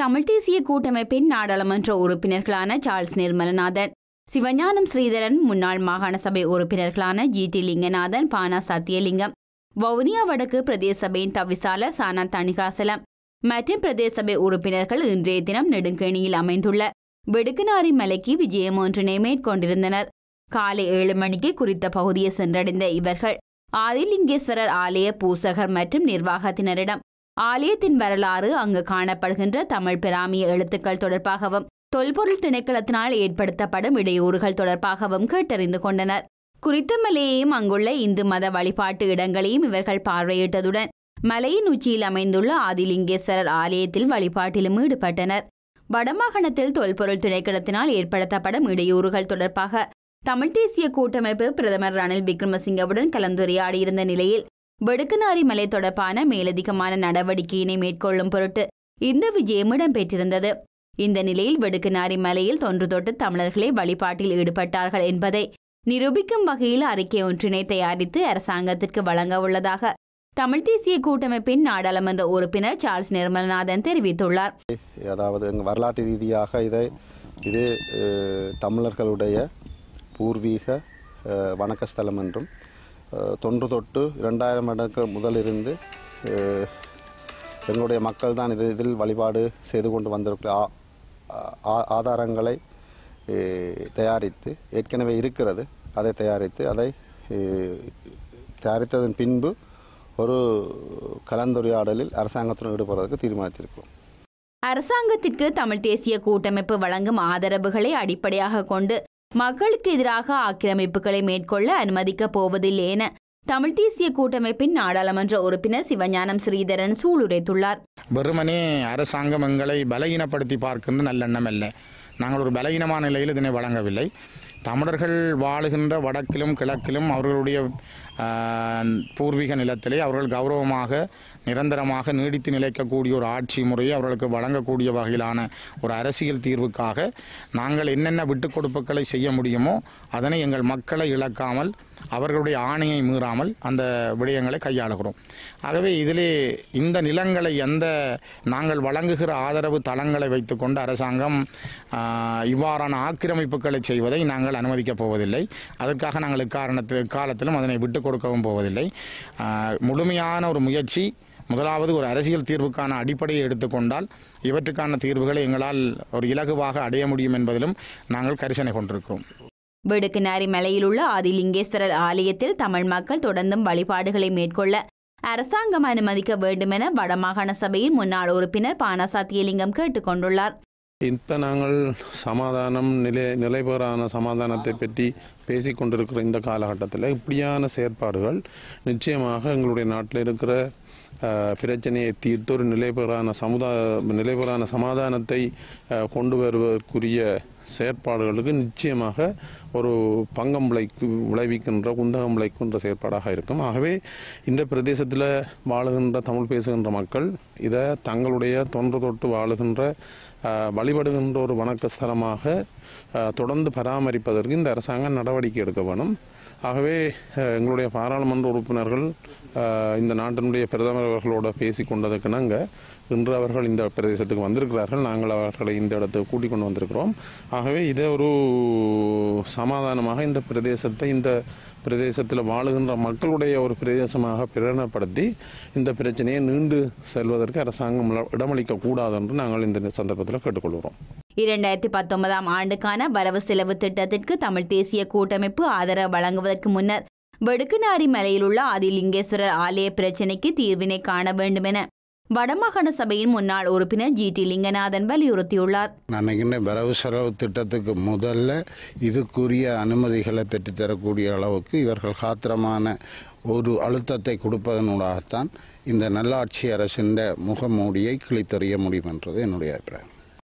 தமிழ் தேசிய கூட்டமைப்பின் நாடாளுமன்ற உறுப்பினர்களான சார்ல்ஸ் நிர்மலநாதன், சிவஞானம் ஸ்ரீதரன், முன்னாள் மாகாண சபை உறுப்பினர்களான ஜி.டி. லிங்கநாதன், பானா சத்தியலிங்கம், வவுனியா வடக்கு பிரதேச சபையின் தவிசாளர் சானா தணிகாசலம் மற்றும் பிரதேச சபை உறுப்பினர்கள் இன்றைய தினம் நெடுங்கேணியில் அமைந்துள்ள வெடுக்குநாரி மலைக்கு விஜயம் ஒன்றினை மேற்கொண்டிருந்தனர். காலை 7 மணிக்கு குறித்த பகுதியை சென்றடைந்த இவர்கள் ஆதிலிங்கேஸ்வரர் ஆலய பூசகர் மற்றும் நிர்வாகத்தினரிடம் ஆலயத்தின் வரலாறு, அங்கு காணப்படுகின்ற தமிழ் பிராமிய எழுத்துக்கள் தொடர்பாகவும் தொல்பொருள் திணைக்களத்தினால் ஏற்படுத்தப்படும் இடையூறுகள் தொடர்பாகவும் கேட்டறிந்து கொண்டனர். குறித்த மலையையும் அங்குள்ள இந்து மத வழிபாட்டு இடங்களையும் இவர்கள் பார்வையிட்டதுடன் மலையின் உச்சியில் அமைந்துள்ள ஆதிலிங்கேஸ்வரர் ஆலயத்தில் வழிபாட்டிலும் ஈடுபட்டனர். வடமாகாணத்தில் தொல்பொருள் திணைக்களத்தினால் ஏற்படுத்தப்படும் இடையூறுகள் தொடர்பாக தமிழ் தேசிய கூட்டமைப்பு பிரதமர் ரணில் விக்ரமசிங்கவுடன் கலந்துரையாடியிருந்த நிலையில் வெடுக்குநாரி மலை தொடர்பான மேலதிகமான நடவடிக்கையினை மேற்கொள்ளும் பொருட்டு இந்த விஜயம் இடம்பெற்றிருந்தது. இந்த நிலையில் வெடுக்குநாரி மலையில் தொன்று தொட்டு தமிழர்களே வழிபாட்டில் ஈடுபட்டார்கள் என்பதை நிரூபிக்கும் வகையில் அறிக்கை ஒன்றினை தயாரித்து அரசாங்கத்திற்கு வழங்க உள்ளதாக தமிழ் தேசிய கூட்டமைப்பின் நாடாளுமன்ற உறுப்பினர் சார்ல்ஸ் நிர்மலநாதன் தெரிவித்துள்ளார். அதாவது வரலாற்று ரீதியாக இது தமிழர்களுடைய பூர்வீக வணக்கஸ்தலம் என்றும் தொன்று தொட்டு 2000 ஆண்டுக்கு முதலிருந்து எங்களுடைய மக்கள் தான் இதில் வழிபாடு செய்து கொண்டு வந்திருக்கிற ஆதாரங்களை தயாரித்து ஏற்கனவே இருக்கிறது. அதை தயாரித்ததன் பின்பு ஒரு கலந்துரையாடலில் அரசாங்கத்துடன் ஈடுபடுவதற்கு தீர்மானித்திருக்கிறோம். அரசாங்கத்திற்கு தமிழ் தேசிய கூட்டமைப்பு வழங்கும் ஆதரவுகளை அடிப்படையாக கொண்டு மக்களுக்கு எதிராக ஆக்கிரமிப்புகளை மேற்கொள்ள அனுமதிக்கப் போவதில்லை என தமிழ் தேசிய கூட்டமைப்பின் நாடாளுமன்ற உறுப்பினர் சிவஞானம் ஸ்ரீதரன் சூளுரைத்துள்ளார். வெறுமனே அரசாங்கம் எங்களை பலகீனப்படுத்தி பார்க்கின்ற நல்லெண்ணம் அல்ல. நாங்கள் ஒரு பலகீனமான நிலையில் இதனை வழங்கவில்லை. தமிழர்கள் வாழுகின்ற வடக்கிலும் கிழக்கிலும் அவர்களுடைய பூர்வீக நிலத்திலே அவர்கள் கௌரவமாக நிரந்தரமாக நீடித்து நிலைக்கக்கூடிய ஒரு ஆட்சி முறையை அவர்களுக்கு வழங்கக்கூடிய வகையிலான ஒரு அரசியல் தீர்வுக்காக நாங்கள் என்னென்ன விட்டுக் கொடுப்புகளை செய்ய முடியுமோ அதனை எங்கள் மக்களை இழக்காமல் அவர்களுடைய ஆணையை மீறாமல் அந்த விடயங்களை கையாளுகிறோம். ஆகவே இதிலே இந்த நிலங்களை நாங்கள் வழங்குகிற ஆதரவு தளங்களை வைத்துக்கொண்டு அரசாங்கம் இவ்வாறான ஆக்கிரமிப்புகளை செய்வதை நாங்கள் அனுமதிக்கப் போவதில்லை. அதற்காக நாங்கள் காலத்திலும் அதனை விட்டுக் கொடுக்கவும் போவதில்லை. முழுமையான ஒரு முயற்சி, முதலாவது ஒரு அரசியல் தீர்வுக்கான அடிப்படையை எடுத்துக்கொண்டால் இவற்றுக்கான தீர்வுகளை எங்களால் ஒரு இலகுவாக அடைய முடியும் என்பதிலும் நாங்கள் கரிசனை கொண்டிருக்கிறோம். வெடுக்குநாரி மலையில் உள்ள ஆதிலிங்கேஸ்வரர் ஆலயத்தில் தமிழ் மக்கள் தொடர்ந்தும் வழிபாடுகளை மேற்கொள்ள அரசாங்கம் அனுமதிக்க வேண்டும் என வடமாகாண சபையின் முன்னாள் உறுப்பினர் பானா சத்தியலிங்கம் கேட்டுக்கொண்டுள்ளார். இப்போ நாங்கள் சமாதானம் நிலைபெறான சமாதானத்தை பற்றி பேசிக்கொண்டிருக்கிற இந்த காலகட்டத்தில் இப்படியான செயற்பாடுகள் நிச்சயமாக எங்களுடைய நாட்டில் இருக்கிற பிரச்சனையை தீர்த்து ஒரு நிலைபெறான சமாதானத்தை கொண்டு வருவதற்குரிய செயற்பாடுகளுக்கு நிச்சயமாக ஒரு பங்கம் விளைவிக்கின்ற குந்தகம் விளைக்கின்ற செயற்பாடாக இருக்கும். ஆகவே இந்த பிரதேசத்தில் வாழுகின்ற தமிழ் பேசுகின்ற மக்கள் இதை தங்களுடைய தொன்று தொட்டு வாழுகின்ற வழிபடுகின்ற ஒரு வணக்கஸ்தலமாக தொடர்ந்து பராமரிப்பதற்கு இந்த அரசாங்கம் நடவடிக்கை எடுக்க வேணும். ஆகவே எங்களுடைய பாராளுமன்ற உறுப்பினர்கள் இந்த நாட்டினுடைய பிரதமர் அவர்களோடு பேசி கொண்டதுக்குனாங்க இன்று அவர்கள் இந்த பிரதேசத்துக்கு வந்திருக்கிறார்கள். நாங்கள் அவர்களை இந்த இடத்துக்கு கூட்டிக் கொண்டு வந்திருக்கிறோம். ஆகவே இதை ஒரு சமாதானமாக இந்த பிரதேசத்தில் வாழுகின்ற மக்களுடைய ஒரு பிரதேசமாக பிரகடனப்படுத்தி இந்த பிரச்சனையை நீண்டு செல்வதற்கு அரசாங்கம் இடமளிக்க கூடாது என்று நாங்கள் இந்த சந்தர்ப்பத்தில் கேட்டுக்கொள்கிறோம். 2019 ஆண்டுக்கான வரவு செலவு திட்டத்திற்கு தமிழ் தேசிய கூட்டமைப்பு ஆதரவு வழங்குவதற்கு முன்னர் வெடுக்குநாரி மலையில் உள்ள ஆதிலிங்கேஸ்வரர் ஆலய பிரச்சினைக்கு தீர்வினை காண வேண்டும் என வடமாகாண சபையின் முன்னாள் உறுப்பினர் ஜி.டி. லிங்கநாதன் வலியுறுத்தியுள்ளார். நினைக்கின்ற வரவு செலவு திட்டத்துக்கு முதல்ல இதுக்குரிய அனுமதிகளை பெற்றுத்தரக்கூடிய அளவுக்கு இவர்கள் காத்திரமான ஒரு அழுத்தத்தை கொடுப்பதனூடாகத்தான் இந்த நல்லாட்சி அரசின் முகமூடியை கிழித்தெறிய முடியும் என்றது என்னுடைய அபிப்பிராயம்.